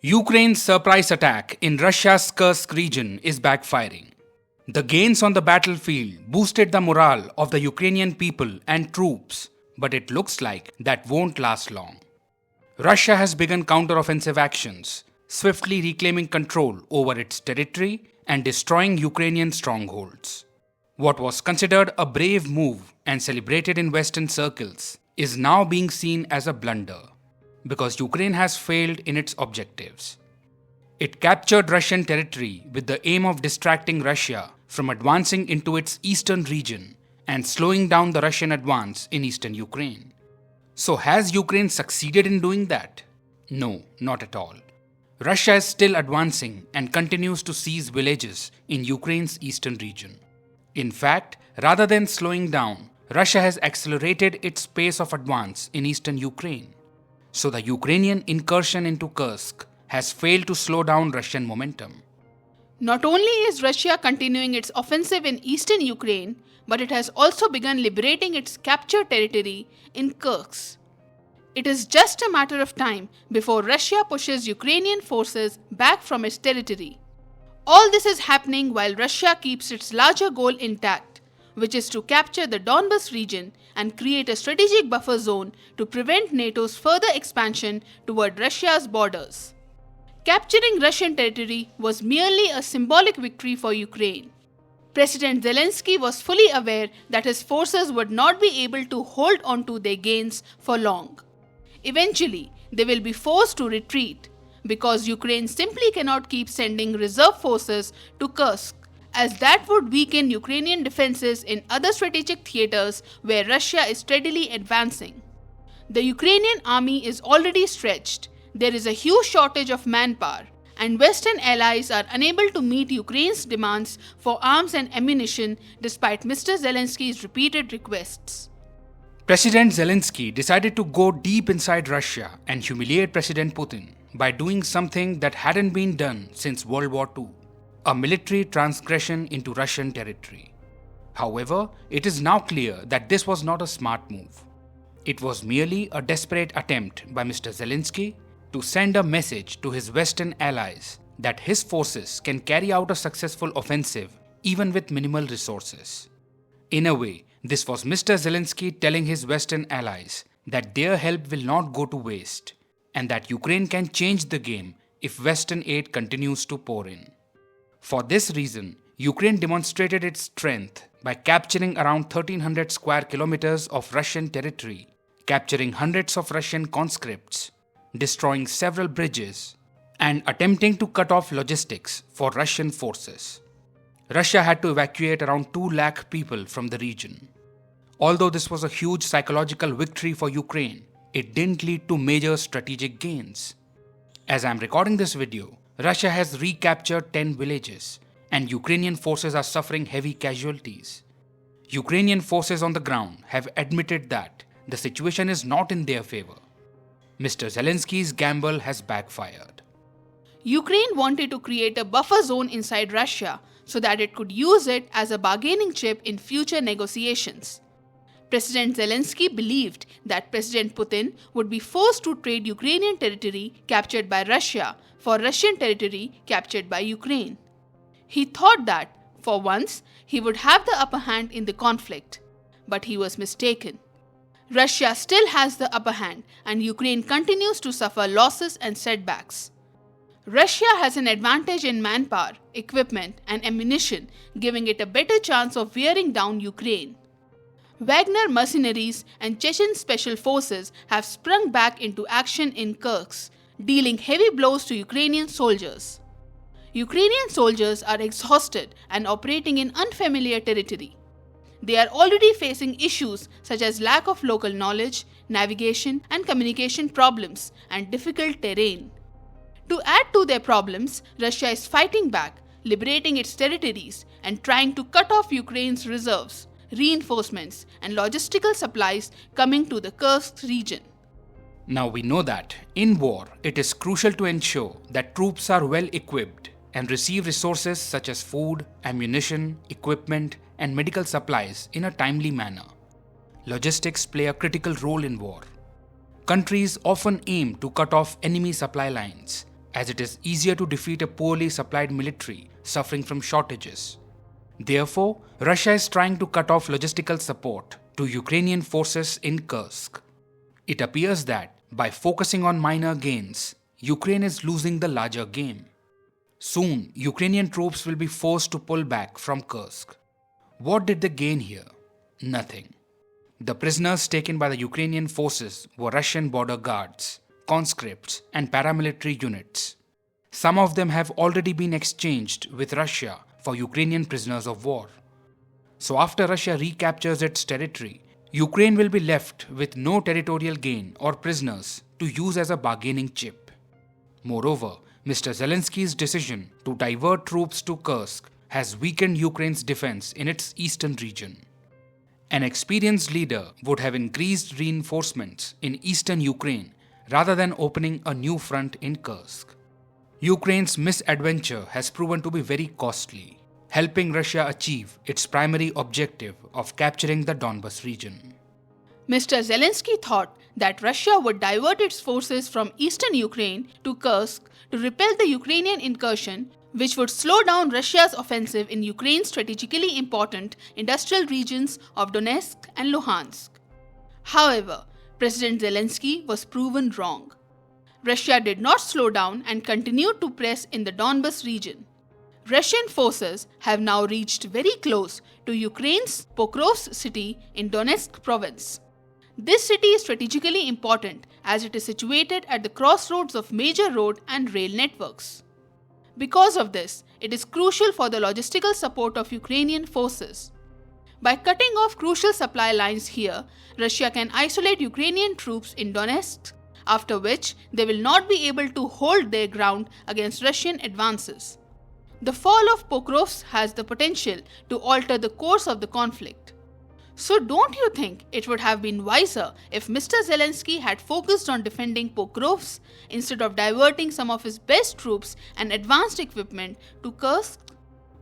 Ukraine's surprise attack in Russia's Kursk region is backfiring. The gains on the battlefield boosted the morale of the Ukrainian people and troops, but it looks like that won't last long. Russia has begun counteroffensive actions, swiftly reclaiming control over its territory and destroying Ukrainian strongholds. What was considered a brave move and celebrated in Western circles is now being seen as a blunder, because Ukraine has failed in its objectives. It captured Russian territory with the aim of distracting Russia from advancing into its eastern region and slowing down the Russian advance in eastern Ukraine. So has Ukraine succeeded in doing that? No, not at all. Russia is still advancing and continues to seize villages in Ukraine's eastern region. In fact, rather than slowing down, Russia has accelerated its pace of advance in eastern Ukraine. So the Ukrainian incursion into Kursk has failed to slow down Russian momentum. Not only is Russia continuing its offensive in eastern Ukraine, but it has also begun liberating its captured territory in Kursk. It is just a matter of time before Russia pushes Ukrainian forces back from its territory. All this is happening while Russia keeps its larger goal intact, which is to capture the Donbas region and create a strategic buffer zone to prevent NATO's further expansion toward Russia's borders. Capturing Russian territory was merely a symbolic victory for Ukraine. President Zelensky was fully aware that his forces would not be able to hold on to their gains for long. Eventually, they will be forced to retreat because Ukraine simply cannot keep sending reserve forces to Kursk, as that would weaken Ukrainian defenses in other strategic theaters where Russia is steadily advancing. The Ukrainian army is already stretched. There is a huge shortage of manpower, and Western allies are unable to meet Ukraine's demands for arms and ammunition despite Mr. Zelensky's repeated requests. President Zelensky decided to go deep inside Russia and humiliate President Putin by doing something that hadn't been done since World War II, a military transgression into Russian territory. However, it is now clear that this was not a smart move. It was merely a desperate attempt by Mr. Zelensky to send a message to his Western allies that his forces can carry out a successful offensive even with minimal resources. In a way, this was Mr. Zelensky telling his Western allies that their help will not go to waste and that Ukraine can change the game if Western aid continues to pour in. For this reason, Ukraine demonstrated its strength by capturing around 1300 square kilometers of Russian territory, capturing hundreds of Russian conscripts, destroying several bridges, and attempting to cut off logistics for Russian forces. Russia had to evacuate around 2 lakh people from the region. Although this was a huge psychological victory for Ukraine, it didn't lead to major strategic gains. As I am recording this video, Russia has recaptured 10 villages, and Ukrainian forces are suffering heavy casualties. Ukrainian forces on the ground have admitted that the situation is not in their favor. Mr. Zelensky's gamble has backfired. Ukraine wanted to create a buffer zone inside Russia so that it could use it as a bargaining chip in future negotiations. President Zelensky believed that President Putin would be forced to trade Ukrainian territory captured by Russia for Russian territory captured by Ukraine. He thought that, for once, he would have the upper hand in the conflict, but he was mistaken. Russia still has the upper hand, and Ukraine continues to suffer losses and setbacks. Russia has an advantage in manpower, equipment, and ammunition, giving it a better chance of wearing down Ukraine. Wagner mercenaries and Chechen special forces have sprung back into action in Kursk, dealing heavy blows to Ukrainian soldiers. Ukrainian soldiers are exhausted and operating in unfamiliar territory. They are already facing issues such as lack of local knowledge, navigation and communication problems, and difficult terrain. To add to their problems, Russia is fighting back, liberating its territories, and trying to cut off Ukraine's reserves, reinforcements, and logistical supplies coming to the Kursk region. Now we know that in war, it is crucial to ensure that troops are well equipped and receive resources such as food, ammunition, equipment, and medical supplies in a timely manner. Logistics play a critical role in war. Countries often aim to cut off enemy supply lines, as it is easier to defeat a poorly supplied military suffering from shortages. Therefore, Russia is trying to cut off logistical support to Ukrainian forces in Kursk. It appears that by focusing on minor gains, Ukraine is losing the larger game. Soon, Ukrainian troops will be forced to pull back from Kursk. What did they gain here? Nothing. The prisoners taken by the Ukrainian forces were Russian border guards, conscripts, and paramilitary units. Some of them have already been exchanged with Russia for Ukrainian prisoners of war. So after Russia recaptures its territory, Ukraine will be left with no territorial gain or prisoners to use as a bargaining chip. Moreover, Mr. Zelensky's decision to divert troops to Kursk has weakened Ukraine's defense in its eastern region. An experienced leader would have increased reinforcements in eastern Ukraine rather than opening a new front in Kursk. Ukraine's misadventure has proven to be very costly, helping Russia achieve its primary objective of capturing the Donbas region. Mr. Zelensky thought that Russia would divert its forces from eastern Ukraine to Kursk to repel the Ukrainian incursion, which would slow down Russia's offensive in Ukraine's strategically important industrial regions of Donetsk and Luhansk. However, President Zelensky was proven wrong. Russia did not slow down and continued to press in the Donbas region. Russian forces have now reached very close to Ukraine's Pokrovsk city in Donetsk province. This city is strategically important as it is situated at the crossroads of major road and rail networks. Because of this, it is crucial for the logistical support of Ukrainian forces. By cutting off crucial supply lines here, Russia can isolate Ukrainian troops in Donetsk, after which they will not be able to hold their ground against Russian advances. The fall of Pokrovsk has the potential to alter the course of the conflict. So don't you think it would have been wiser if Mr. Zelensky had focused on defending Pokrovsk instead of diverting some of his best troops and advanced equipment to Kursk?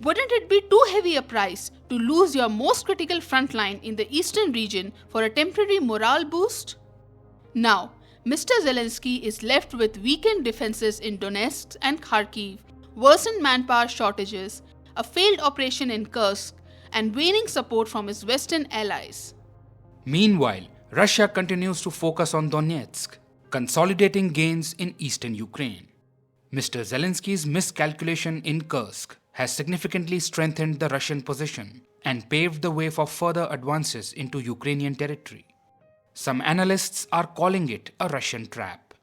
Wouldn't it be too heavy a price to lose your most critical front line in the eastern region for a temporary morale boost? Now, Mr. Zelensky is left with weakened defenses in Donetsk and Kharkiv, worsened manpower shortages, a failed operation in Kursk, and waning support from his Western allies. Meanwhile, Russia continues to focus on Donetsk, consolidating gains in eastern Ukraine. Mr. Zelensky's miscalculation in Kursk has significantly strengthened the Russian position and paved the way for further advances into Ukrainian territory. Some analysts are calling it a Russian trap.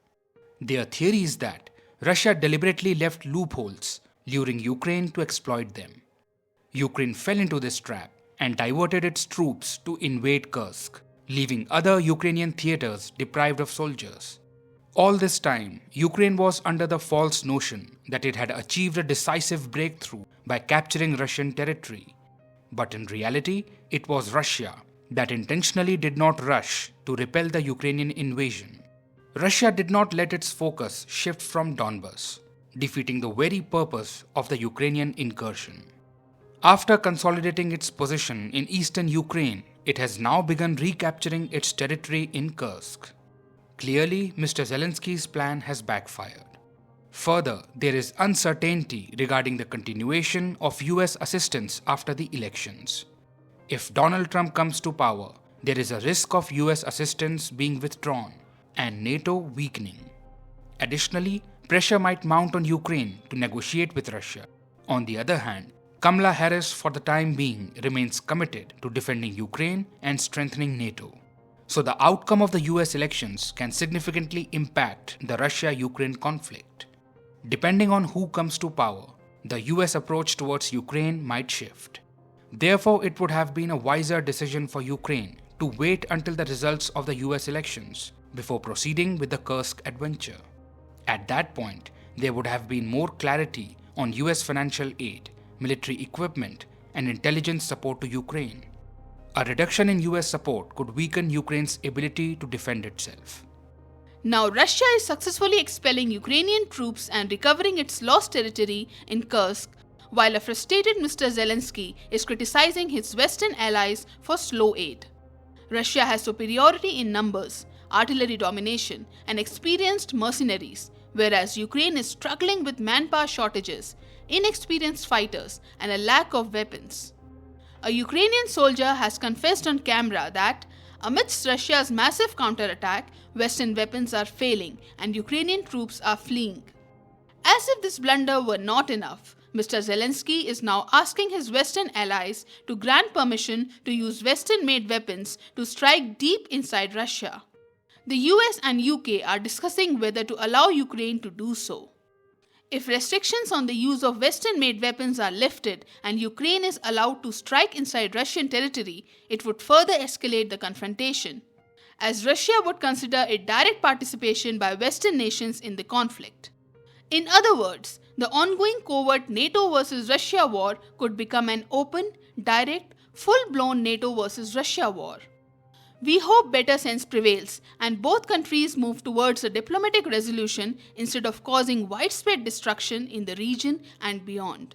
Their theory is that Russia deliberately left loopholes, luring Ukraine to exploit them. Ukraine fell into this trap and diverted its troops to invade Kursk, leaving other Ukrainian theaters deprived of soldiers. All this time, Ukraine was under the false notion that it had achieved a decisive breakthrough by capturing Russian territory. But in reality, it was Russia that intentionally did not rush to repel the Ukrainian invasion. Russia did not let its focus shift from Donbas, defeating the very purpose of the Ukrainian incursion. After consolidating its position in eastern Ukraine, it has now begun recapturing its territory in Kursk. Clearly, Mr. Zelensky's plan has backfired. Further, there is uncertainty regarding the continuation of US assistance after the elections. If Donald Trump comes to power, there is a risk of US assistance being withdrawn and NATO weakening. Additionally, pressure might mount on Ukraine to negotiate with Russia. On the other hand, Kamala Harris for the time being remains committed to defending Ukraine and strengthening NATO. So the outcome of the US elections can significantly impact the Russia-Ukraine conflict. Depending on who comes to power, the US approach towards Ukraine might shift. Therefore, it would have been a wiser decision for Ukraine to wait until the results of the US elections before proceeding with the Kursk adventure. At that point, there would have been more clarity on US financial aid, military equipment, and intelligence support to Ukraine. A reduction in US support could weaken Ukraine's ability to defend itself. Now, Russia is successfully expelling Ukrainian troops and recovering its lost territory in Kursk, while a frustrated Mr. Zelensky is criticizing his Western allies for slow aid. Russia has superiority in numbers, artillery domination, and experienced mercenaries, whereas Ukraine is struggling with manpower shortages, inexperienced fighters, and a lack of weapons. A Ukrainian soldier has confessed on camera that, amidst Russia's massive counterattack, Western weapons are failing and Ukrainian troops are fleeing. As if this blunder were not enough, Mr. Zelensky is now asking his Western allies to grant permission to use Western-made weapons to strike deep inside Russia. The US and UK are discussing whether to allow Ukraine to do so. If restrictions on the use of Western-made weapons are lifted and Ukraine is allowed to strike inside Russian territory, it would further escalate the confrontation, as Russia would consider it direct participation by Western nations in the conflict. In other words, the ongoing covert NATO versus Russia war could become an open, direct, full-blown NATO versus Russia war. We hope better sense prevails and both countries move towards a diplomatic resolution instead of causing widespread destruction in the region and beyond.